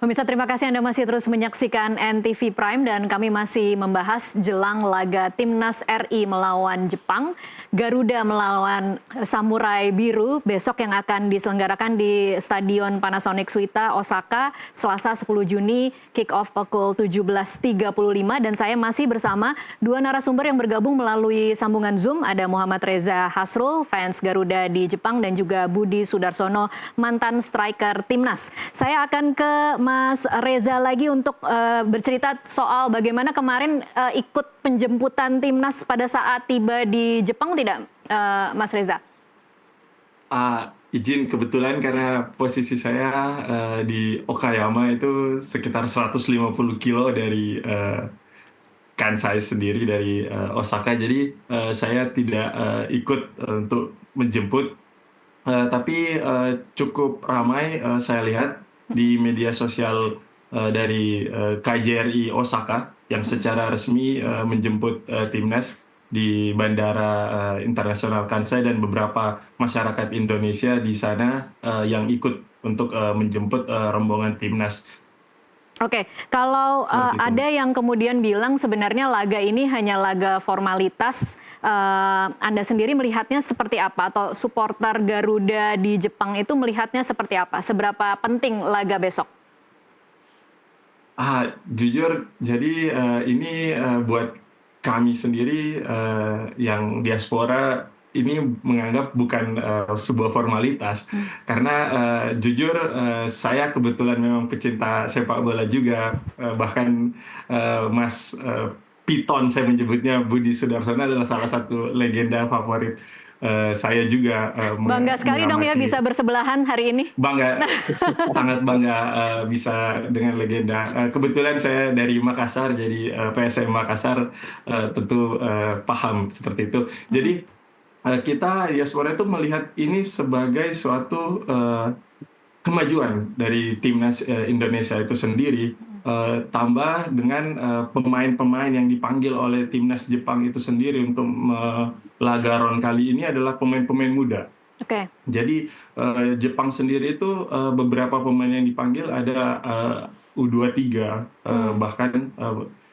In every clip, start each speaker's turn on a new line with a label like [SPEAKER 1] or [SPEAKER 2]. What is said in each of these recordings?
[SPEAKER 1] Pemirsa, terima kasih Anda masih terus menyaksikan NTV Prime dan kami masih membahas jelang laga Timnas RI melawan Jepang, Garuda melawan Samurai Biru besok yang akan diselenggarakan di Stadion Panasonic Suita, Osaka, Selasa 10 Juni, kick off pukul 17.35 dan saya masih bersama dua narasumber yang bergabung melalui sambungan Zoom. Ada Muhammad Reza Hasrul, fans Garuda di Jepang, dan juga Budi Sudarsono, mantan striker Timnas. Saya akan ke Mas Reza lagi untuk bercerita soal bagaimana kemarin ikut penjemputan Timnas pada saat tiba di Jepang tidak, Mas Reza?
[SPEAKER 2] Izin kebetulan karena posisi saya di Okayama itu sekitar 150 kilo dari Kansai sendiri, dari Osaka. Jadi saya tidak ikut untuk menjemput, tapi cukup ramai saya lihat di media sosial dari KJRI Osaka yang secara resmi menjemput timnas di Bandara Internasional Kansai, dan beberapa masyarakat Indonesia di sana yang ikut untuk menjemput rombongan timnas.
[SPEAKER 1] Oke, kalau ada yang kemudian bilang sebenarnya laga ini hanya laga formalitas, Anda sendiri melihatnya seperti apa? Atau supporter Garuda di Jepang itu melihatnya seperti apa? Seberapa penting laga besok?
[SPEAKER 2] Jujur, jadi ini buat kami sendiri yang diaspora ini menganggap bukan sebuah formalitas, karena jujur saya kebetulan memang pecinta sepak bola juga, bahkan Mas Piton, saya menyebutnya, Budi Sudarsono adalah salah satu legenda favorit saya juga.
[SPEAKER 1] Bangga sekali dong ya bisa bersebelahan hari ini.
[SPEAKER 2] Bangga, sangat bangga bisa dengan legenda. Kebetulan saya dari Makassar, jadi PSM Makassar tentu paham seperti itu. Jadi kita diaspora itu melihat ini sebagai suatu kemajuan dari timnas Indonesia itu sendiri, tambah dengan pemain-pemain yang dipanggil oleh timnas Jepang itu sendiri untuk laga ron kali ini adalah pemain-pemain muda.
[SPEAKER 1] Oke.
[SPEAKER 2] Jadi Jepang sendiri itu beberapa pemain yang dipanggil ada U23, bahkan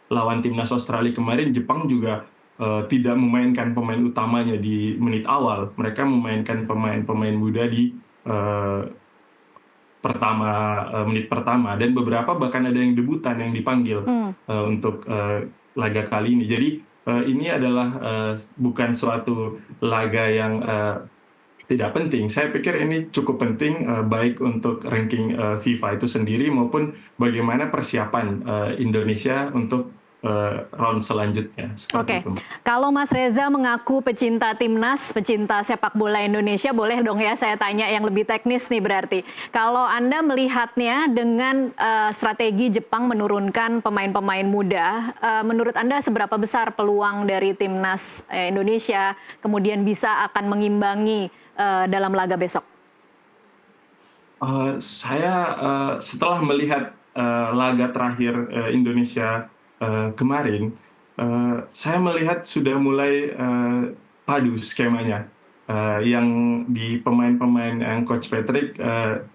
[SPEAKER 2] lawan timnas Australia kemarin Jepang juga tidak memainkan pemain utamanya di menit awal. Mereka memainkan pemain-pemain muda di menit pertama, dan beberapa bahkan ada yang debutan yang dipanggil untuk laga kali ini. Jadi ini adalah bukan suatu laga yang tidak penting. Saya pikir ini cukup penting, baik untuk ranking FIFA itu sendiri maupun bagaimana persiapan Indonesia untuk round selanjutnya.
[SPEAKER 1] Oke, kalau Mas Reza mengaku pecinta timnas, pecinta sepak bola Indonesia, boleh dong ya saya tanya yang lebih teknis nih berarti. Kalau Anda melihatnya dengan strategi Jepang menurunkan pemain-pemain muda, menurut Anda seberapa besar peluang dari timnas Indonesia kemudian bisa akan mengimbangi dalam laga besok?
[SPEAKER 2] Saya setelah melihat laga terakhir Indonesia kemarin, saya melihat sudah mulai padu skemanya, yang di pemain-pemain yang Coach Patrick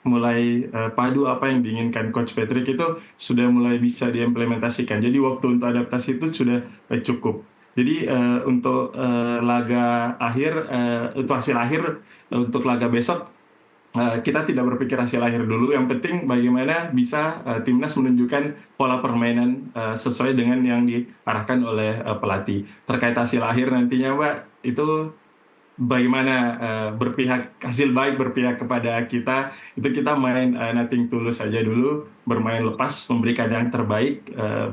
[SPEAKER 2] mulai padu apa yang diinginkan Coach Patrick itu sudah mulai bisa diimplementasikan. Jadi waktu untuk adaptasi itu sudah cukup. Jadi untuk laga akhir, untuk hasil akhir untuk laga besok, kita tidak berpikir hasil akhir dulu. Yang penting bagaimana bisa timnas menunjukkan pola permainan sesuai dengan yang diarahkan oleh pelatih. Terkait hasil akhir nantinya, Mbak, itu bagaimana hasil baik berpihak kepada kita, itu kita main nothing tulus saja dulu, bermain lepas, memberikan yang terbaik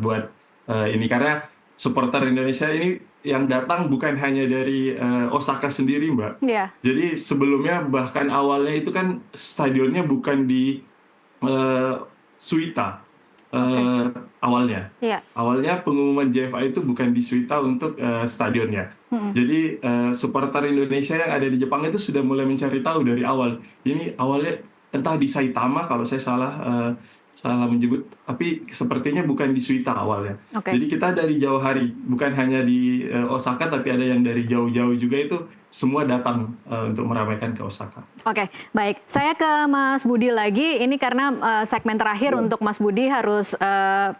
[SPEAKER 2] buat ini, karena supporter Indonesia ini yang datang bukan hanya dari Osaka sendiri, Mbak.
[SPEAKER 1] Yeah.
[SPEAKER 2] Jadi sebelumnya bahkan awalnya itu kan stadionnya bukan di Suita. Awalnya.
[SPEAKER 1] Yeah.
[SPEAKER 2] Awalnya pengumuman JFA itu bukan di Suita untuk stadionnya. Jadi supporter Indonesia yang ada di Jepang itu sudah mulai mencari tahu dari awal. Ini awalnya entah di Saitama kalau saya salah salah menyebut, tapi sepertinya bukan di Suita awalnya.
[SPEAKER 1] Oke.
[SPEAKER 2] Jadi kita dari jauh hari, bukan hanya di Osaka, tapi ada yang dari jauh-jauh juga itu semua datang untuk meramaikan ke Osaka.
[SPEAKER 1] Oke, baik. Saya ke Mas Budi lagi. Ini karena segmen terakhir untuk Mas Budi harus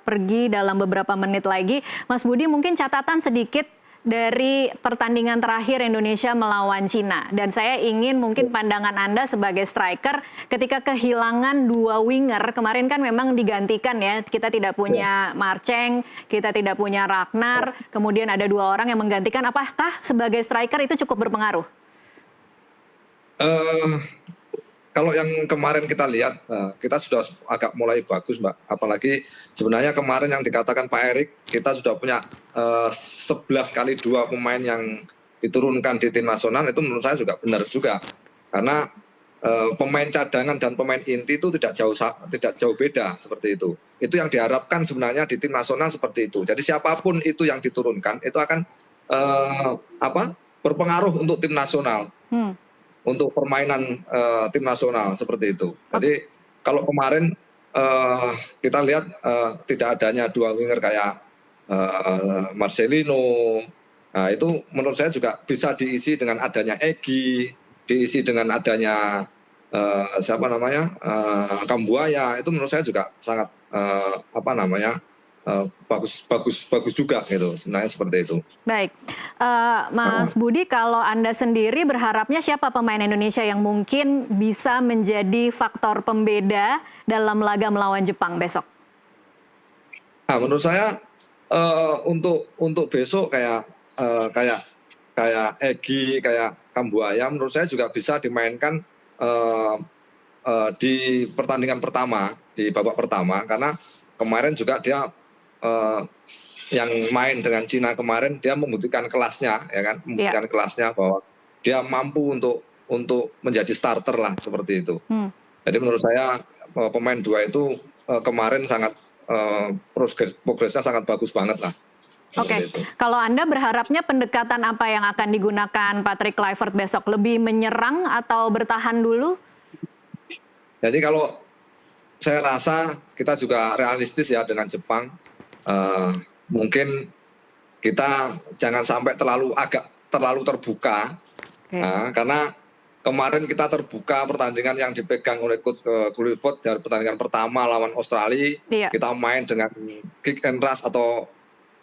[SPEAKER 1] pergi dalam beberapa menit lagi. Mas Budi, mungkin catatan sedikit dari pertandingan terakhir Indonesia melawan Cina. Dan saya ingin mungkin pandangan Anda sebagai striker ketika kehilangan dua winger. Kemarin kan memang digantikan ya. Kita tidak punya Marceng, kita tidak punya Ragnar. Kemudian ada dua orang yang menggantikan. Apakah sebagai striker itu cukup berpengaruh?
[SPEAKER 3] Kalau yang kemarin kita lihat, kita sudah agak mulai bagus, Mbak. Apalagi sebenarnya kemarin yang dikatakan Pak Erik, kita sudah punya 11 kali 2 pemain yang diturunkan di tim nasional, itu menurut saya juga benar juga. Karena pemain cadangan dan pemain inti itu tidak jauh beda seperti itu. Itu yang diharapkan sebenarnya di tim nasional seperti itu. Jadi siapapun itu yang diturunkan, itu akan berpengaruh untuk tim nasional. Untuk permainan tim nasional seperti itu. Jadi kalau kemarin kita lihat tidak adanya dua winger kayak Marcelino, nah itu menurut saya juga bisa diisi dengan adanya Egy, diisi dengan adanya Kambuaya, itu menurut saya juga sangat bagus juga gitu, sebenarnya seperti itu.
[SPEAKER 1] Baik, Mas Budi, kalau Anda sendiri berharapnya siapa pemain Indonesia yang mungkin bisa menjadi faktor pembeda dalam laga melawan Jepang besok?
[SPEAKER 3] Nah, menurut saya untuk besok kayak Egy, kayak Kambuaya, menurut saya juga bisa dimainkan di pertandingan pertama, di babak pertama, karena kemarin juga dia yang main dengan Cina kemarin, dia membuktikan kelasnya, ya kan, membuktikan kelasnya bahwa dia mampu untuk menjadi starter lah seperti itu. Jadi menurut saya pemain dua itu kemarin sangat progresnya sangat bagus banget lah.
[SPEAKER 1] Oke, kalau Anda berharapnya pendekatan apa yang akan digunakan Patrick Kluivert besok? Lebih menyerang atau bertahan dulu?
[SPEAKER 3] Jadi kalau saya rasa kita juga realistis ya dengan Jepang. Mungkin kita jangan sampai terlalu terbuka, karena kemarin kita terbuka pertandingan yang dipegang oleh coach Kluivert dari pertandingan pertama lawan Australia, kita main dengan kick and rush atau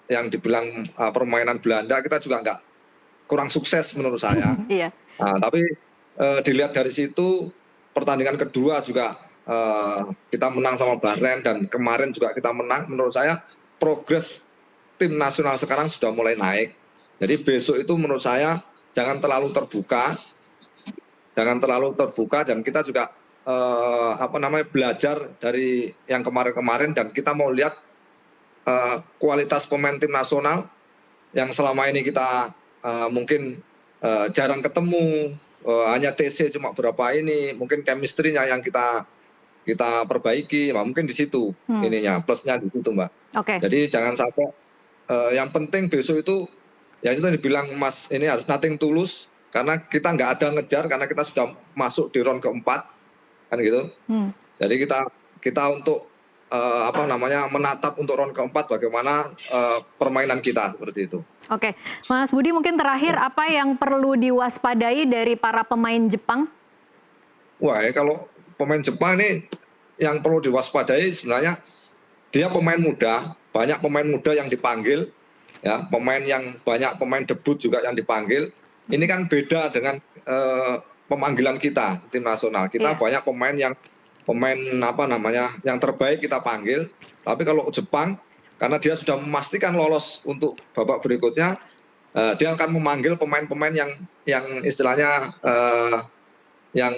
[SPEAKER 3] yang dibilang permainan Belanda, kita juga kurang sukses menurut saya. Tapi dilihat dari situ pertandingan kedua juga kita menang sama Bahrain dan kemarin juga kita menang. Menurut saya progres tim nasional sekarang sudah mulai naik. Jadi besok itu menurut saya jangan terlalu terbuka dan kita juga belajar dari yang kemarin-kemarin, dan kita mau lihat kualitas pemain tim nasional yang selama ini kita mungkin jarang ketemu, hanya TC cuma berapa ini, mungkin chemistry-nya yang kita perbaiki, mungkin di situ ininya plusnya di situ, Mbak. Jadi jangan sampai yang penting besok itu ya itu dibilang Mas, ini harus nothing tulus, karena kita nggak ada ngejar, karena kita sudah masuk di round keempat kan gitu. Jadi kita untuk menatap untuk round keempat bagaimana permainan kita seperti itu.
[SPEAKER 1] Oke, Mas Budi, mungkin terakhir apa yang perlu diwaspadai dari para pemain Jepang?
[SPEAKER 3] Wah, kalau pemain Jepang ini yang perlu diwaspadai sebenarnya dia pemain muda, banyak pemain muda yang dipanggil, ya, banyak pemain debut juga yang dipanggil. Ini kan beda dengan pemanggilan kita tim nasional. Kita banyak pemain yang terbaik kita panggil. Tapi kalau Jepang, karena dia sudah memastikan lolos untuk babak berikutnya, dia akan memanggil pemain-pemain yang istilahnya yang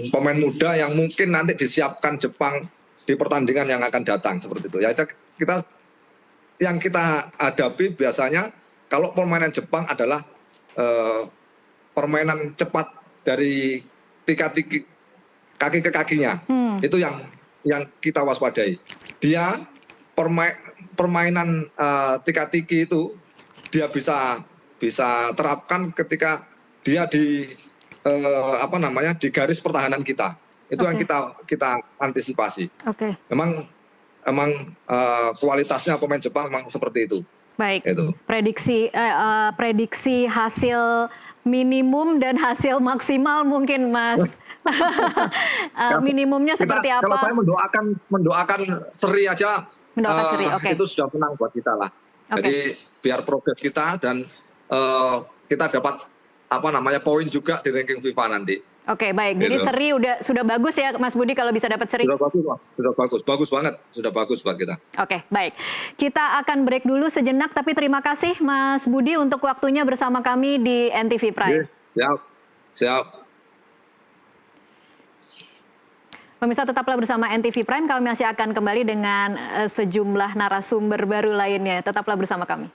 [SPEAKER 3] pemain muda yang mungkin nanti disiapkan Jepang di pertandingan yang akan datang seperti itu. Ya, yang kita hadapi biasanya kalau permainan Jepang adalah permainan cepat dari kaki ke kakinya. Itu yang kita waspadai. Dia permainan tika-tiki itu dia bisa terapkan ketika dia di garis pertahanan kita. Itu yang kita antisipasi. Memang emang kualitasnya pemain Jepang memang seperti itu.
[SPEAKER 1] Baik,
[SPEAKER 3] Gitu.
[SPEAKER 1] prediksi hasil minimum dan hasil maksimal mungkin Mas. Minimumnya seperti
[SPEAKER 3] Kalau saya
[SPEAKER 1] apa?
[SPEAKER 3] mendoakan seri aja,
[SPEAKER 1] Mendoakan seri, oke.
[SPEAKER 3] itu sudah menang buat kita lah.
[SPEAKER 1] Oke.
[SPEAKER 3] Jadi biar progres kita dan kita dapat poin juga di ranking FIFA nanti.
[SPEAKER 1] Oke, baik. Jadi
[SPEAKER 3] Gitu.
[SPEAKER 1] seri sudah bagus ya Mas Budi kalau bisa dapat seri.
[SPEAKER 3] Sudah bagus, Pak. Bagus banget, sudah bagus buat kita.
[SPEAKER 1] Oke, baik. Kita akan break dulu sejenak, tapi terima kasih Mas Budi untuk waktunya bersama kami di NTV Prime.
[SPEAKER 3] Siap.
[SPEAKER 1] Pemirsa tetaplah bersama NTV Prime, kami masih akan kembali dengan sejumlah narasumber baru lainnya. Tetaplah bersama kami.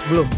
[SPEAKER 4] Belum.